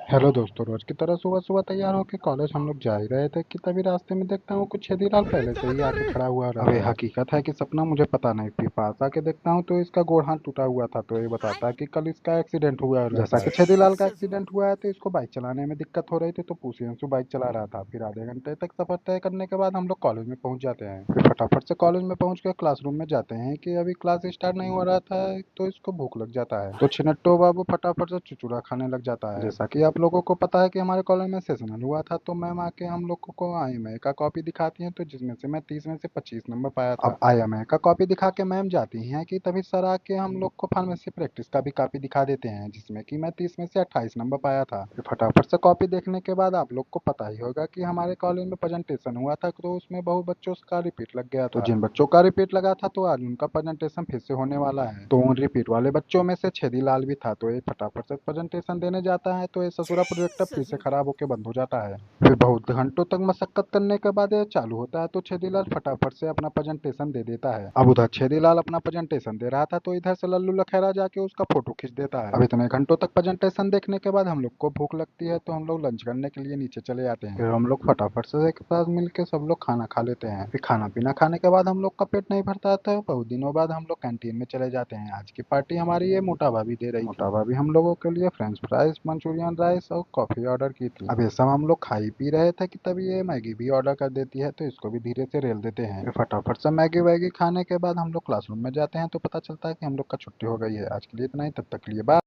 Hello दोस्तों, रोज की तरह सुबह सुबह तैयार होकर कॉलेज हम लोग जा ही रहे थे कि तभी रास्ते में देखता हूँ कुछ छेदीलाल पहले से ही आके खड़ा हुआ रहता है। हकीकत है कि सपना मुझे पता नहीं थी। पास आके देखता हूँ तो इसका गोड़ हाथ टूटा हुआ था, तो ये बताता है कि कल इसका एक्सीडेंट हुआ रहता है। जैसा कि छेदीलाल का एक्सीडेंट हुआ है तो इसको बाइक चलाने में दिक्कत हो रही थी, तो पूछिए बाइक चला रहा था। फिर आधे घंटे तक सफर तय करने के बाद हम लोग कॉलेज में पहुंच जाते हैं। फिर फटाफट से कॉलेज में पहुंच कर क्लासरूम में जाते हैं कि अभी क्लास स्टार्ट नहीं हो रहा था, तो इसको भूख लग जाता है, तो छिनट्टो बाबू फटाफट से चुचुरा खाने लग जाता है। जैसा कि आप लोगों को पता है कि हमारे कॉलेज में सेशनल हुआ था, तो मैम आके हम लोगों को आईएमए का कॉपी दिखाती हैं, तो जिसमें से मैं 30 में से 25 नंबर पाया था। अब आईएमए का कॉपी दिखा के मैम जाती हैं कि तभी सर आके हम लोग को फार्मेसी प्रैक्टिस का भी कॉपी दिखा देते हैं, जिसमें कि मैं 30 में से 28 नंबर पाया था। फिर फटाफट से कॉपी देखने के बाद आप लोग को पता ही होगा कि हमारे कॉलेज में प्रेजेंटेशन हुआ था, तो उसमें बहुत बच्चों का रिपीट लग गया था। तो जिन बच्चों का रिपीट लगा था, तो आज उनका प्रेजेंटेशन फिर से होने वाला है। तो उन रिपीट वाले बच्चों में से छेदीलाल भी था, तो ये फटाफट से प्रेजेंटेशन देने जाता है, तो ये ससुरा प्रोजेक्टर फिर से खराब होकर बंद हो जाता है। फिर बहुत घंटों तक मशक्कत करने के बाद ये चालू होता है, तो छेदीलाल फटाफट से अपना प्रेजेंटेशन दे देता है। अब उधर छेदीलाल अपना प्रेजेंटेशन दे रहा था, तो इधर से लल्लू लखेरा जाके उसका फोटो खींच देता है। अब इतने घंटों तक प्रेजेंटेशन देखने के बाद हम लोग को भूख लगती है, तो हम लोग लंच करने के लिए नीचे चले जाते हैं। फिर हम लोग फटाफट से एक साथ मिलकर सब लोग खाना खा लेते हैं। फिर खाना पीना खाने के बाद हम लोग का पेट नहीं भरता, तो बहुत दिनों बाद हम लोग कैंटीन में चले जाते हैं। आज की पार्टी हमारी ये मोटा भाभी दे रही थी। मोटा भाभी हम लोगों के लिए फ्रेंच फ्राइज, मंचूरियन राइस और कॉफी ऑर्डर की थी। अब ये सब हम लोग खा ही पी रहे थे कि तभी ये मैगी भी ऑर्डर कर देती है, तो इसको भी धीरे से रेल देते हैं। फिर फटाफट से मैगी वैगी खाने के बाद हम लोग क्लासरूम में जाते हैं, तो पता चलता है कि हम लोग का छुट्टी हो गई है। आज के लिए इतना ही, तब तक के लिए बाय।